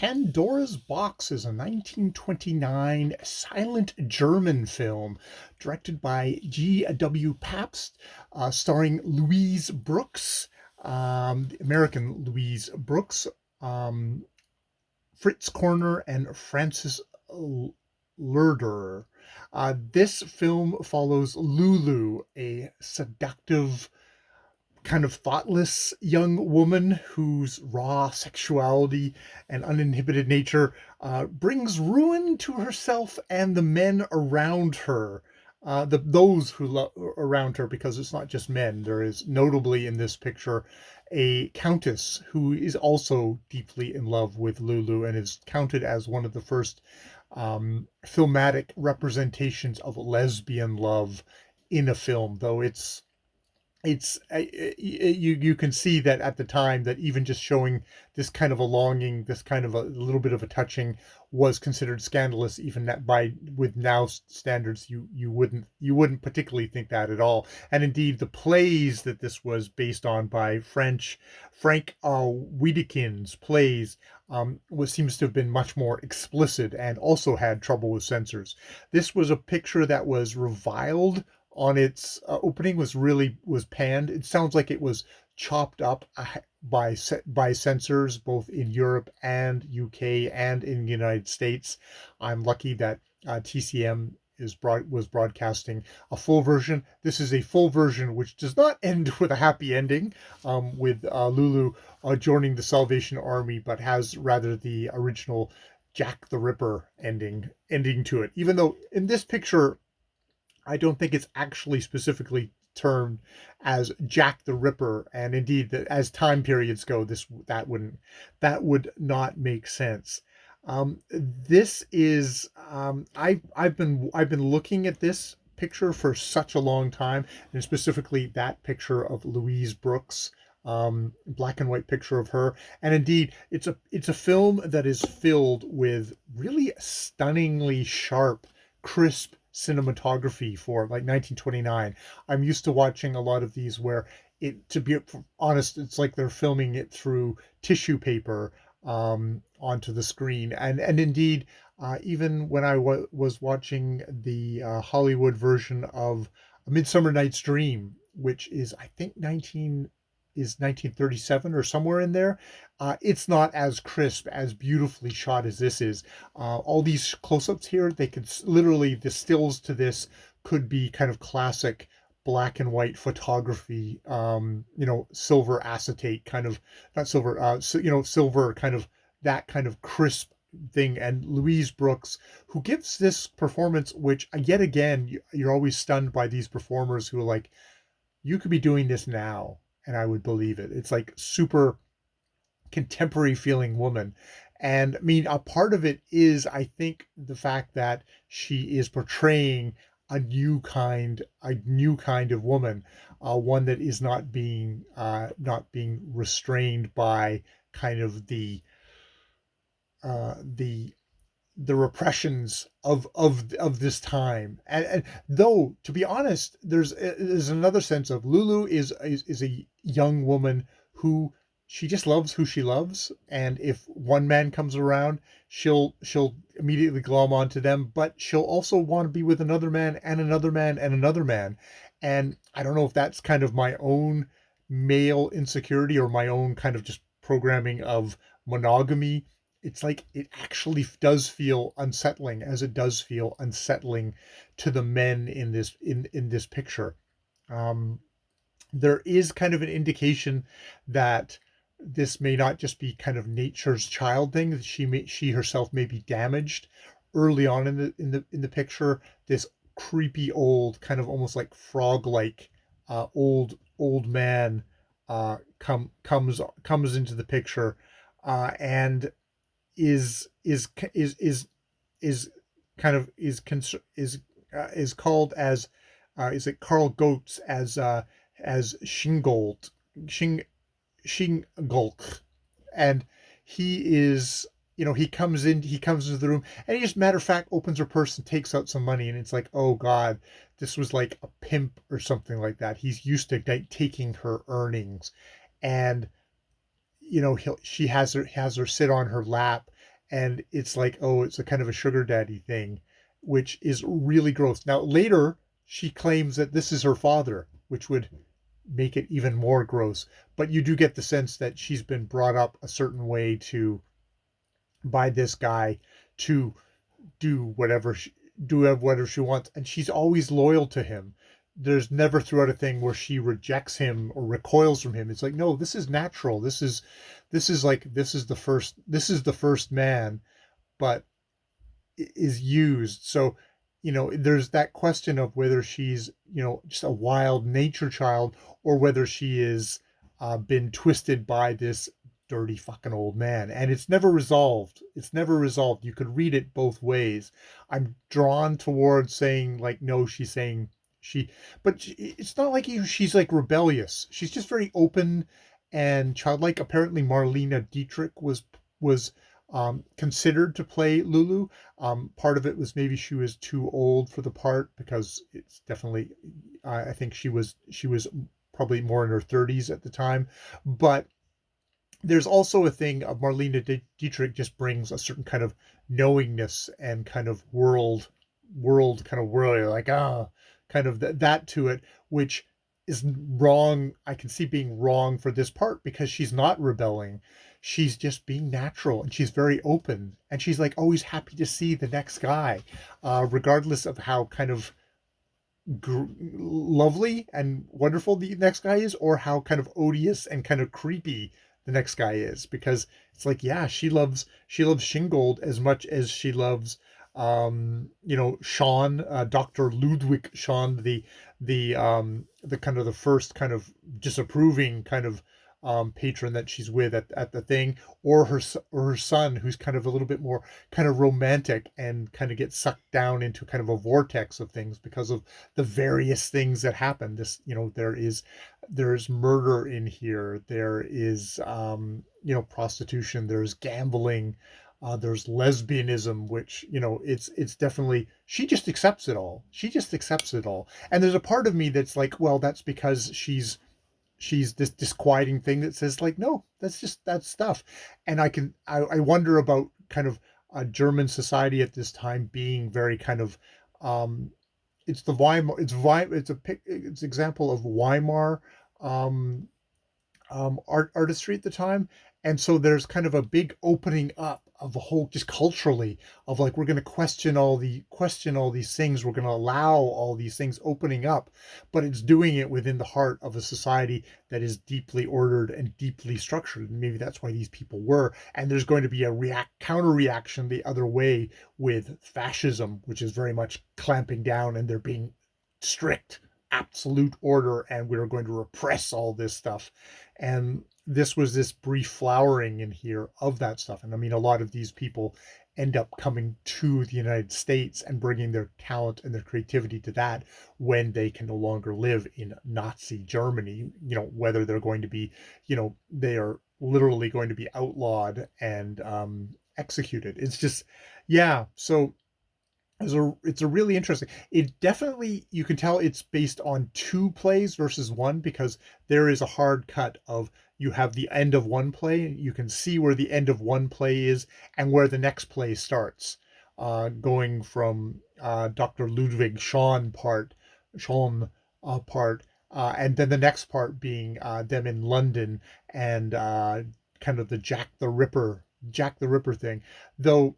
Pandora's Box is a 1929 silent German film directed by G.W. Pabst, starring Louise Brooks, the American Louise Brooks, um, Fritz Korner, and Francis Lerder. This film follows Lulu, a seductive kind of thoughtless young woman whose raw sexuality and uninhibited nature brings ruin to herself and the men around her. Those who around her, because it's not just men. There is notably in this picture a countess who is also deeply in love with Lulu and is counted as one of the first filmatic representations of lesbian love in a film, though you can see that at the time that even just showing this kind of a longing, this kind of a little bit of a touching, was considered scandalous. Even that by with now standards, you wouldn't particularly think that at all. And indeed, the plays that this was based on by FrankWiedekind's plays was seems to have been much more explicit and also had trouble with censors. This was a picture that was reviled on its opening, was panned. It sounds like it was chopped up by censors both in Europe and UK and in the United States. I'm lucky that TCM was broadcasting a full version. This is a full version which does not end with a happy ending, with Lulu joining the Salvation Army, but has rather the original Jack the Ripper ending to it. Even though in this picture I don't think it's actually specifically termed as Jack the Ripper, and indeed, as time periods go, that would not make sense. This is I've been looking at this picture for such a long time, and specifically that picture of Louise Brooks, black and white picture of her. And indeed, it's a film that is filled with really stunningly sharp, crisp cinematography for like 1929. I'm used to watching a lot of these where to be honest, it's like they're filming it through tissue paper onto the screen. And indeed, even when I was watching the Hollywood version of A Midsummer Night's Dream, which is I think 1937 or somewhere in there. It's not as crisp, as beautifully shot as this is. All these close-ups here, they could literally, the stills to this could be kind of classic black and white photography, silver acetate kind of, not silver, silver kind of, that kind of crisp thing. And Louise Brooks, who gives this performance, which yet again, you're always stunned by these performers who are like, you could be doing this now and I would believe it. It's like super contemporary feeling woman. And I mean, a part of it is, I think, the fact that she is portraying a new kind of woman, one that is not being restrained by kind of uh, the the repressions of this time. And though, to be honest, there's another sense of Lulu is a young woman who, she just loves who she loves, and if one man comes around, she'll immediately glom onto them, but she'll also want to be with another man and another man and another man. And I don't know if that's kind of my own male insecurity or my own kind of just programming of monogamy. It's like it actually does feel unsettling, as it does feel unsettling to the men in this picture. Um, there is kind of an indication that this may not just be kind of nature's child thing, that she herself may be damaged early on in the picture. This creepy old, kind of almost like frog like, old man comes into the picture, and is is kind of is called as, is it Carl Goetz as Shingolk. And he is, he comes into the room, and he just, matter of fact, opens her purse and takes out some money, and it's like, oh God, this was like a pimp or something like that. He's used to taking her earnings. And she has her sit on her lap, and it's like, oh, it's a kind of a sugar daddy thing, which is really gross. Now later she claims that this is her father, which would make it even more gross. But you do get the sense that she's been brought up a certain way to by this guy to do whatever she, do whatever she wants, and she's always loyal to him. There's never throughout a thing where she rejects him or recoils from him. It's like, no, this is natural. This is like this is the first man, but is used. So, there's that question of whether she's, just a wild nature child, or whether she is been twisted by this dirty fucking old man. And it's never resolved. It's never resolved. You could read it both ways. I'm drawn towards saying, like, no, she's saying she, but it's not like she's like rebellious. She's just very open and childlike. Apparently, Marlena Dietrich was considered to play Lulu. Part of it was maybe she was too old for the part, because it's definitely, I think she was probably more in her 30s at the time. But there's also a thing of Marlena Dietrich just brings a certain kind of knowingness and kind of world kind of world, like, kind of that to it, which is wrong. I can see being wrong for this part, because she's not rebelling. She's just being natural, and she's very open, and she's like always happy to see the next guy, regardless of how kind of lovely and wonderful the next guy is, or how kind of odious and kind of creepy the next guy is. Because it's like, yeah, she loves Shingold as much as she loves Sean, Dr. Ludwig Sean, the kind of the first kind of disapproving kind of patron that she's with at the thing, or her son, who's kind of a little bit more kind of romantic, and kind of gets sucked down into kind of a vortex of things because of the various things that happen. This, there's murder in here. There is, prostitution. There's gambling. There's lesbianism, which, it's definitely, she just accepts it all. She just accepts it all. And there's a part of me that's like, well, that's because she's this disquieting thing that says, like, no, that's stuff. And I wonder about kind of a German society at this time being very kind of, it's the Weimar, it's example of Weimar, um, artistry at the time. And so there's kind of a big opening up of the whole, just culturally, of like, we're going to question all these things, we're going to allow all these things opening up, but it's doing it within the heart of a society that is deeply ordered and deeply structured. And maybe that's why these people were. And there's going to be a counter reaction the other way with fascism, which is very much clamping down, and they're being strict, absolute order, and we're going to repress all this stuff. And this was this brief flowering in here of that stuff. And I mean, a lot of these people end up coming to the United States and bringing their talent and their creativity to that when they can no longer live in Nazi Germany, whether they're going to be, they are literally going to be outlawed and executed. It's just, yeah. So it's a really interesting, it definitely, you can tell it's based on two plays versus one, because there is a hard cut of, you have the end of one play, you can see where the end of one play is and where the next play starts, going from Dr. Ludwig Sean part, and then the next part being them in London, and kind of the Jack the Ripper thing, though.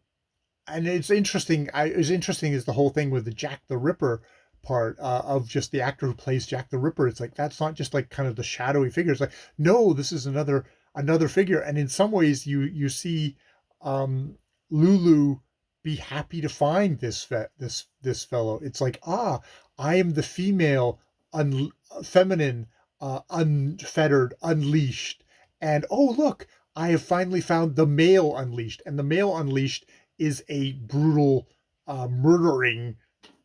And it's interesting. As interesting as the whole thing with the Jack the Ripper part, of just the actor who plays Jack the Ripper. It's like, that's not just like kind of the shadowy figure. It's like, no, this is another figure. And in some ways, you see um, Lulu be happy to find this fellow. It's like, I am the female, feminine, unfettered, unleashed, and oh look, I have finally found the male unleashed, and the male unleashed is a brutal, murdering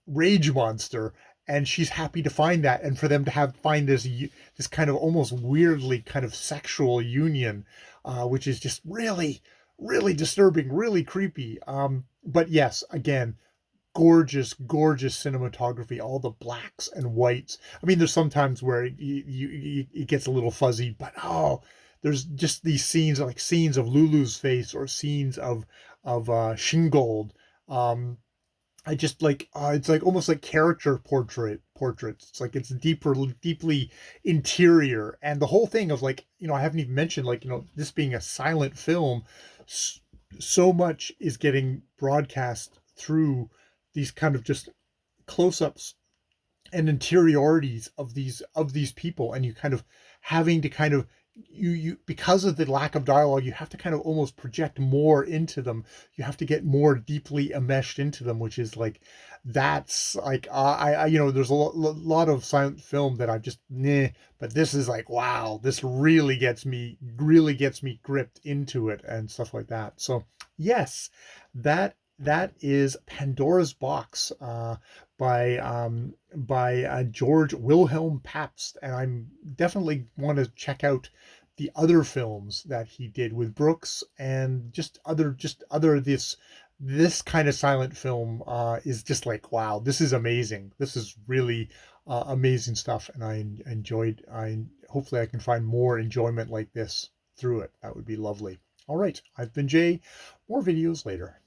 rage monster, and she's happy to find that, and for them to find this kind of almost weirdly kind of sexual union, which is just really, really disturbing, really creepy. But yes, again, gorgeous cinematography, all the blacks and whites. I mean, there's sometimes where it gets a little fuzzy, but there's just these scenes, like scenes of Lulu's face, or scenes of Shingold. Um, I just like it's like almost like character portraits. It's like it's deeply interior, and the whole thing of like I haven't even mentioned like this being a silent film, so much is getting broadcast through these kind of just close-ups and interiorities of these people, and you kind of having to kind of you because of the lack of dialogue, you have to kind of almost project more into them. You have to get more deeply enmeshed into them, which is like that's like I there's a lot of silent film that I just nah, but this is like wow, this really gets me gripped into it and stuff like that. So yes, that is Pandora's Box, by George Wilhelm Pabst, and I'm definitely want to check out the other films that he did with Brooks, and just other this kind of silent film is just like wow, this is amazing. This is really amazing stuff, and I enjoyed. I hopefully I can find more enjoyment like this through it. That would be lovely. All right, I've been Jay. More videos later.